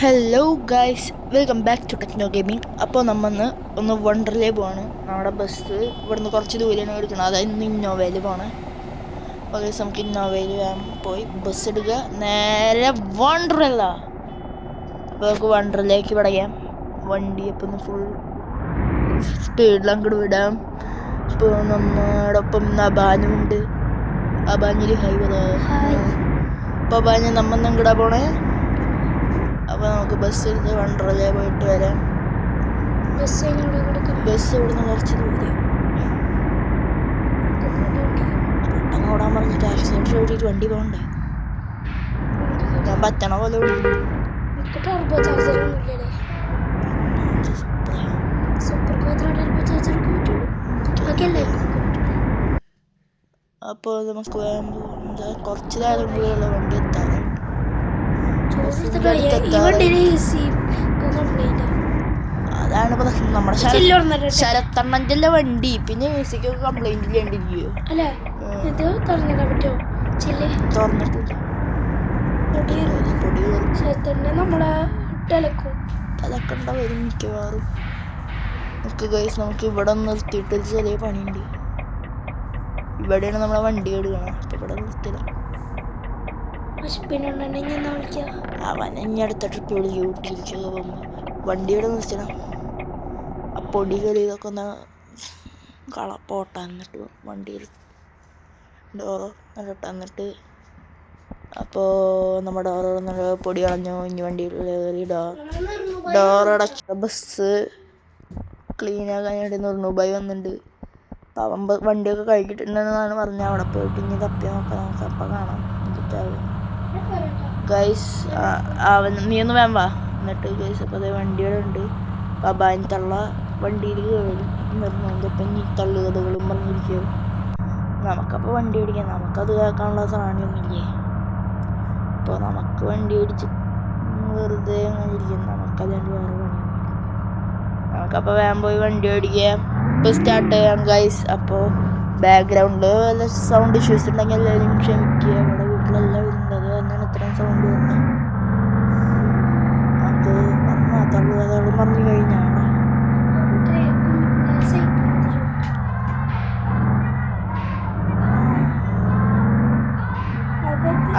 Hello guys, welcome back to techno gaming. അപ്പോൾ ഒന്ന് വണ്ടർലേ പോവാണ്. നമ്മുടെ ബസ് ഇവിടുന്ന് കുറച്ച് ദൂരെയാണ് എടുക്കണം, അതായത് ഇന്ന് ഇന്നോവയിൽ പോകണം. ഓക്കെ, നമുക്ക് ഇന്നോവയിൽ പോയി ബസ് എടുക്കുക, നേരെ വണ്ടർല. അപ്പോൾ നമുക്ക് വണ്ടർലേക്ക് വിടയാം വണ്ടി. അപ്പോൾ ഒന്ന് ഫുൾ സ്പീഡിൽ അങ്ങോട്ട് വിടാം. ഇപ്പോൾ നമ്മോടൊപ്പം അബാനുണ്ട്. അബാനിൽ ഹൈ പറയാം. അപ്പോൾ അബാന് നമ്മന്ന് ഇങ്ങോട്ടാ പോണേ. അപ്പോൾ നമുക്ക് ബസ് എടുത്ത് വണ്ടർലേ പോയിട്ട് വരാം. ബസ് ഇവിടുന്ന് കുറച്ച് ദൂരെ. പെട്ടെന്ന് ഓടാൻ പറഞ്ഞിട്ട് ആക്സിഡൻറ്റ് ഓടിയിട്ട് വണ്ടി പോകണ്ടേ. ഞാൻ പറ്റണ പോലെ അപ്പോൾ നമുക്ക് കുറച്ച് നേരം കൂടിയുള്ള വണ്ടി എത്താറുണ്ട്. അതാണ് പ്രശ്നം. നമ്മുടെ ശരത്തണ്ണൻ്റെ വണ്ടി പിന്നെ മ്യൂസിക്കൊക്കെ കംപ്ലൈന്റ് ചെയ്യേണ്ടിരിക്കുകയോ തുറന്നിട്ടില്ല. തലക്കണ്ട വരും മിക്കവാറും. നമുക്ക് ഇവിടെ നിർത്തിയിട്ട് ഒരു ചെറിയ പണിയുണ്ട്. ഇവിടെയാണ് നമ്മളെ വണ്ടി എടുക്കണം. അപ്പൊ ഇവിടെ നിർത്തില്ല. അവൻ ഇനി അടുത്ത ട്രിപ്പ് ഊട്ടിയിലേക്ക് പോകുമ്പോൾ വണ്ടിയുടെ നിർത്തണം. ആ പൊടി കയറിയതൊക്കെ ഒന്ന് പോട്ടാന്നിട്ട് വണ്ടിയിൽ ഡോറ് എന്നിട്ട് അപ്പോൾ നമ്മുടെ ഡോറ് പൊടി കളഞ്ഞു. ഇനി വണ്ടിയിൽ കയറി ഡോറടച്ച ബസ് ക്ലീനാക്കാൻ നിർണുബായി വന്നിട്ടുണ്ട്. അവൻ വണ്ടിയൊക്കെ കഴിക്കിട്ടുണ്ടെന്നാണ് പറഞ്ഞത്. അവിടെ പോയിട്ട് ഇനി തപ്പി നോക്കാം. നമുക്ക് അപ്പം കാണാം എന്നിട്ടാവും ഗൈസ്. നീ ഒന്ന് വേം വാ. എന്നിട്ട് ഗൈസ് അപ്പോൾ അതേ വണ്ടിയുടെ ഉണ്ട്. അബാൻ തള്ള വണ്ടിയിൽ കയറി നിർമ്മപ്പം ഈ തള്ളുകഥകളും പറഞ്ഞിരിക്കും. നമുക്കപ്പോൾ വണ്ടി ഓടിക്കാം. നമുക്കത് കേൾക്കാനുള്ള സാധനമൊന്നുമില്ലേ. അപ്പോൾ നമുക്ക് വണ്ടി ഓടിച്ച് വെറുതെ അങ്ങനെ ഇരിക്കും. നമുക്കല്ലാണ്ട് വേറെ പണിയൊന്നുമില്ല. നമുക്കപ്പോൾ വേഗം പോയി വണ്ടി ഓടിക്കാം. ഇപ്പോൾ സ്റ്റാർട്ട് ചെയ്യാം ഗൈസ്. അപ്പോൾ ബാക്ക്ഗ്രൗണ്ടിൽ വല്ല സൗണ്ട് ഇഷ്യൂസ് ഉണ്ടെങ്കിൽ എല്ലാവരും ക്ഷമിക്കുക. ഇവിടെ വീട്ടിലെല്ലാം വരുന്നത് തന്നെയാണ് ഇത്രയും സൗണ്ട് വന്നത്. അത് തള്ളുകഥകൾ പറഞ്ഞു കഴിഞ്ഞാണ്.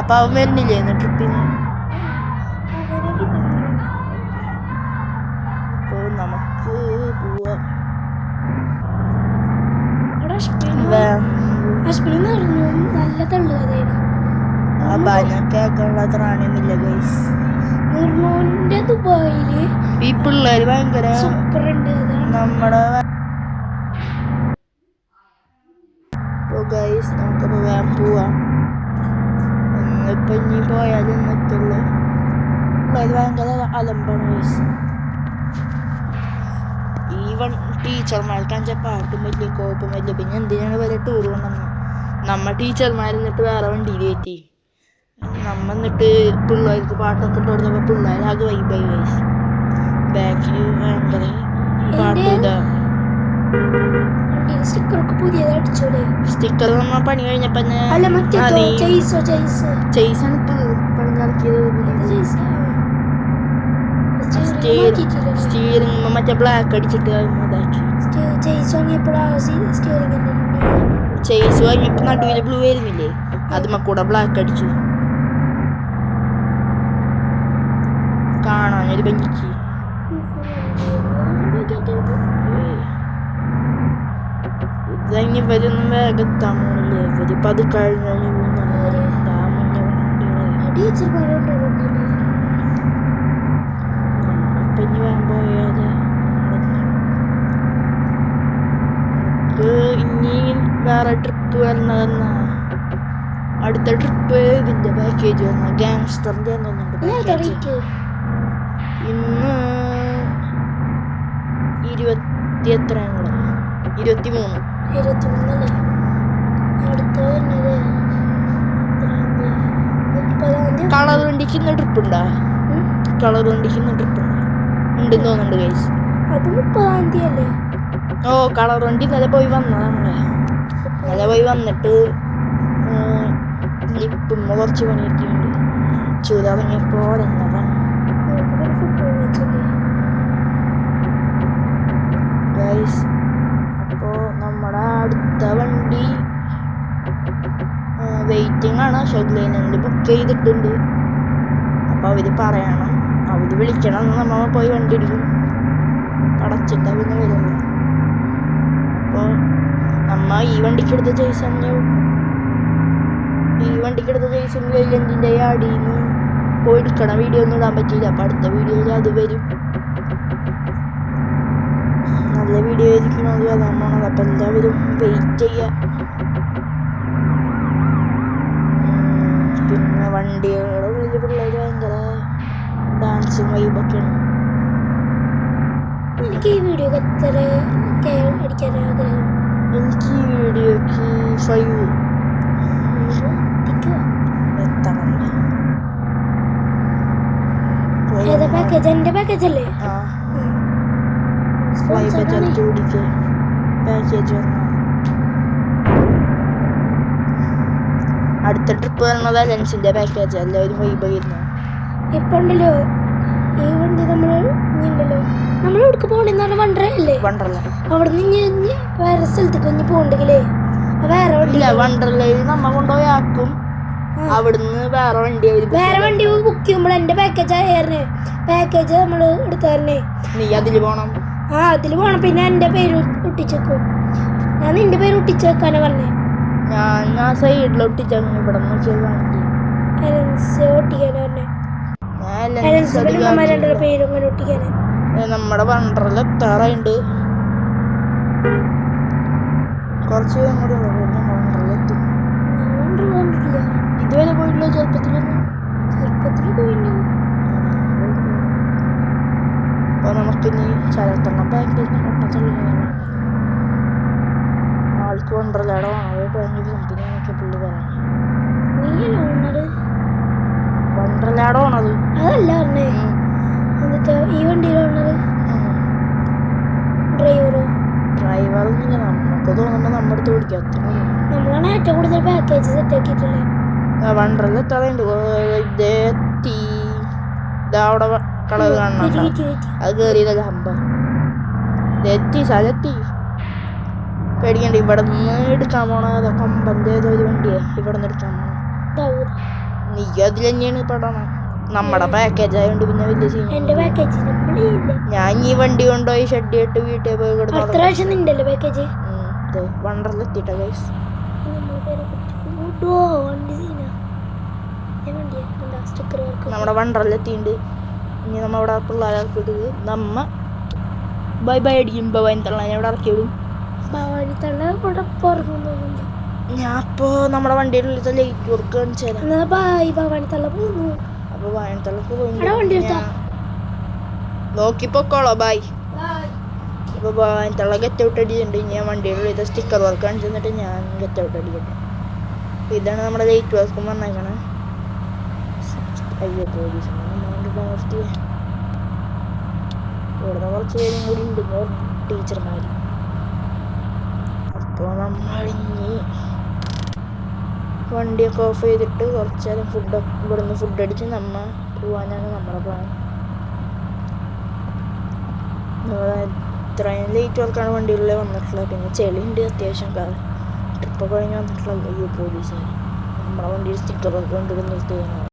അപ്പം അവൻ വരുന്നില്ലേ ഇന്ന് ട്രിപ്പിന്? അപ്പോൾ നമുക്ക് പോവാം. നല്ല തള്ളുകഥയാണ്. കേൾക്കാനുള്ള ത്രാണിയൊന്നുമില്ല ഗൈസ്. ദുബായില് ഈ പിള്ളേര് ഭയങ്കര സൂപ്പർ ഉണ്ട്. നമ്മുടെ ഗൈസ് നമുക്കപ്പോൾ വേഗം പോവാം. ഇന്നിപ്പോൾ ഇനി പോയാലും ഇന്നത്തുള്ളൂ. പിള്ളേര് ഭയങ്കര അലമ്പാണ് ഗൈസ്. ടീച്ചർമാർക്ക് പാട്ടും വലിയ കോപ്പും വലിയ. പിന്നെ എന്തിനാണ് വലിയ ടൂർ കൊണ്ടുവന്നത്? നമ്മ ടീച്ചർമാരെന്നിട്ട് വേറെ വണ്ടിയിൽ കയറ്റി. എന്നിട്ട് പിള്ളേർക്ക് പാട്ടൊക്കെ ഇട്ട് കൊടുത്തപ്പോൾ പിള്ളേരാകെ വൈബായി ഗൈസ്. ബാക്കിൽ ഭയങ്കര പാട്ട് ഇതാണ്. സ്റ്റിക്കർ നമ്മ പണി കഴിഞ്ഞപ്പോൾ ചെയ്സാണ് സ്റ്റീറിംഗ് മറ്റേ ബ്ലാക്ക് അടിച്ചിട്ട് ചെയ്സ് വാങ്ങിയപ്പോൾ നടുവിൽ ബ്ലൂ വരുന്നില്ലേ, അതുമ്മ കൂടെ ബ്ലാക്ക് അടിച്ചു. കാണാനൊരു ഭംഗിക്ക്. ഇതങ്ങി ഇവരൊന്നും വേഗം എത്താൻ പോണില്ലേ. ഇവര് പതുക്കെ കഴിഞ്ഞാൽ ഇനി വേഗം പോയാതെ ഇനി വേറെ ട്രിപ്പ് വരണതെന്നാ. അടുത്ത ട്രിപ്പ് ഇതിൻ്റെ പാക്കേജ് വന്ന ഗാങ്സ്റ്ററിൻ്റെ ഇന്ന് 23. കളർ വണ്ടിക്ക് ഇന്ന് ട്രിപ്പ് ഉണ്ടാ? കളർ വണ്ടിക്ക് ഇന്ന് ട്രിപ്പ് ഉണ്ടെന്ന് തോന്നുന്നുണ്ട് ഗൈസ്. അത് 30-ാം തീയതി. ഓ, കളർ വണ്ടി ഇന്നലെ പോയി വന്നതാണല്ലേ. ഇന്നലെ പോയി വന്നിട്ട് ഇപ്പം കുറച്ച് പണിയൊക്കെയുണ്ട്. ചൂടാറങ്ങിയപ്പോൾ എന്നതാണ് ഗൈസ് അപ്പോൾ നമ്മുടെ അടുത്ത വണ്ടി വെയിറ്റിംഗ് ആണ്. അശോക് ലൈനിൽ ബുക്ക് ചെയ്തിട്ടുണ്ട്. അപ്പോൾ അവർ പറയണം, അവർ വിളിക്കണം, നമ്മൾ പോയി വണ്ടി എടുക്കും. അടച്ചിട്ടാ പിന്നെ വരുള്ളൂ. അപ്പോൾ നമ്മ ഈ വണ്ടിക്കെടുത്ത ചേസും ലൈലൻഡിൻ്റെ അടിയിൽ നിന്ന് പോയി എടുക്കണ വീഡിയോ ഒന്നും ഇടാൻ പറ്റിയില്ല. അപ്പോൾ അടുത്ത വീഡിയോയിൽ അത് വരും. നല്ല വീഡിയോ ആയിരിക്കണത് വരാൻ പോണത്. അപ്പം എല്ലാവരും വെയിറ്റ് ചെയ്യുക. പിന്നെ വണ്ടികളുടെ ഉള്ളിൽ പിള്ളേർ ഭയങ്കര ഡാൻസും വൈബൊക്കെയാണ്. എനിക്ക് ഈ വീഡിയോ എത്ര അടിക്കാൻ ആഗ്രഹം? എനിക്ക് ഈ വീഡിയോക്ക് 5 എത്തണം. ഏതാ പാക്കേജ്? എൻ്റെ പാക്കേജ് അല്ലേ? പാക്കേജ് അടുത്ത ട്രിപ്പ് വരുന്നത് ലെൻസിന്റെ പാക്കേജ്. എല്ലാവരും വൈബ് ചെയ്യുന്നു. ഇപ്പൊ ഉണ്ടല്ലോ ഈ വണ്ടി നമ്മളുണ്ടല്ലോ നമ്മൾ എവിടേക്ക് പോകണെന്നാണ് വണ്ടറല്ലേ? വണ്ടർല അവിടെ നിന്ന് വേറെ സ്ഥലത്തേക്ക് ഇനി പോകണ്ടെങ്കിലേ വേറെ വണ്ടി വണ്ടർലയിൽ നമ്മ കൊണ്ടുപോയി ആക്കും. അവിടുന്ന് വേറെ വണ്ടി ബുക്ക് ചെയ്യുമ്പോൾ എൻ്റെ പാക്കേജ് നമ്മൾ എടുത്തന്നെ. നീ അതില് പോണം. അതിൽ പോണം. പിന്നെ എൻ്റെ പേര് ഒട്ടിച്ചേക്കും. ഞാൻ നിന്റെ പേര് ഒട്ടിച്ചേക്കാനാ പറഞ്ഞേ. ഞാൻ ആ സൈഡിൽ ഒട്ടിച്ചു. ഇവിടെ നമ്മുടെ വണ്ടറിൽ എത്താറായിണ്ട്. കുറച്ച് കൂടി വണ്ടറിലെത്തും. ഇതുവരെ പോയിട്ടുള്ള ചെറുപ്പത്തിൽ പോയിട്ടുണ്ടാവും. അപ്പോൾ നമുക്കിനി ചലത്തണം പാക്കേജിന് കട്ടത്തുള്ള ആൾക്ക് വണ്ടർലയുടെ വാങ്ങാനായിട്ട് ഭയങ്കര കമ്പനിയാണൊക്കെ പുള്ളി പറയുന്നത്. വണ്ടർലയുടെ പോണത് അതല്ല പറഞ്ഞേ. എന്നിട്ട് ഈ വണ്ടിയിൽ വന്നത് ഡ്രൈവറൊന്നുമില്ല. നമുക്ക് തോന്നുമ്പോൾ നമ്മുടെ അടുത്ത് ഓടിക്കാം. നമ്മളാണ് ഏറ്റവും കൂടുതൽ പാക്കേജ് സെറ്റ് ആക്കിയിട്ടില്ലേ. വണ്ടറിൽ എത്താറുണ്ട്. ഇതെത്തി ഇതവിടെ കളർ കാണണം. അത് കയറിയതല്ല ഹമ്പ. ഇതെത്തി സ്ഥലത്തി പേടിക്കണ്ട. ഇവിടെ നിന്ന് എടുക്കാൻ പോണ കൊമ്പൻ്റെ ഏതൊരു വണ്ടിയാ ഇവിടെ നിന്ന് എടുക്കാൻ പോണ. നീ അതിൽ തന്നെയാണ് പെടണ. നമ്മുടെ പാക്കേജ് ആയതുകൊണ്ട് പിന്നെ വലിയ സീൻ. ഞാൻ ഈ വണ്ടി കൊണ്ടുപോയി ഷെഡ് ഇട്ട് വീട്ടിൽ പോയി പാക്കേജ് വണ്ടറിൽ എത്തിയിട്ടാ ഗൈസ്. നമ്മുടെ വണ്ടറിൽ എത്തിയിട്ടുണ്ട്. ഇനി നമ്മ അവിടെ പിള്ളേരെ ഇറക്കിയിട്ട് നമ്മ ബൈ ബൈ അടിക്കുമ്പോ വൈകുന്നേരം ഞാൻ ഇവിടെ ഇറക്കി വിടും. ഞാൻ ഇപ്പോ നമ്മുടെ വണ്ടിയുടെ ഉള്ളിൽ ലൈറ്റ് വർക്ക് കാണിച്ചു തരാം. അപ്പൊ വായനത്തള്ളക്ക് പോയി നോക്കിപ്പോക്കോളോ. ബൈ. അപ്പൊ വായനത്തള്ള ഗെറ്റ് ഔട്ട് അടിച്ചിട്ടുണ്ട്. ഇനി ഞാൻ വണ്ടിയുടെ ഉള്ളിൽ സ്റ്റിക്കർ വർക്ക് കാണിച്ചു തന്നിട്ട് ഞാൻ ഗെറ്റ് ഔട്ട് അടിക്കട്ടെ. ഇതാണ് നമ്മുടെ ലൈറ്റ് വർക്കും വന്നേക്കണേ. അയ്യോ പോലീസ് നിർത്തി. ഇവിടുന്ന് കുറച്ച് പേരും കൂടി ഉണ്ടെന്ന് പറഞ്ഞു ടീച്ചർമാർ. അപ്പോൾ നമ്മളിഞ്ഞി വണ്ടിയൊക്കെ ഓഫ് ചെയ്തിട്ട് കുറച്ച് നേരം ഇവിടുന്ന് ഫുഡ് അടിച്ച് നമ്മ പോവാനാണ് നമ്മുടെ പ്ലാൻ. ഇത്രയും ലേറ്റ് വർക്കാണ് വണ്ടികളിൽ വന്നിട്ടുള്ളത്. പിന്നെ ചെളിയുണ്ട് അത്യാവശ്യം. ട്രിപ്പൊക്കെ കഴിഞ്ഞ് വന്നിട്ടുള്ളത്. അയ്യോ പോലീസുകാർ നമ്മുടെ വണ്ടിയിൽ സ്റ്റിക്കറൊക്കെ കൊണ്ടുവന്ന് നിർത്തുകയാണ്.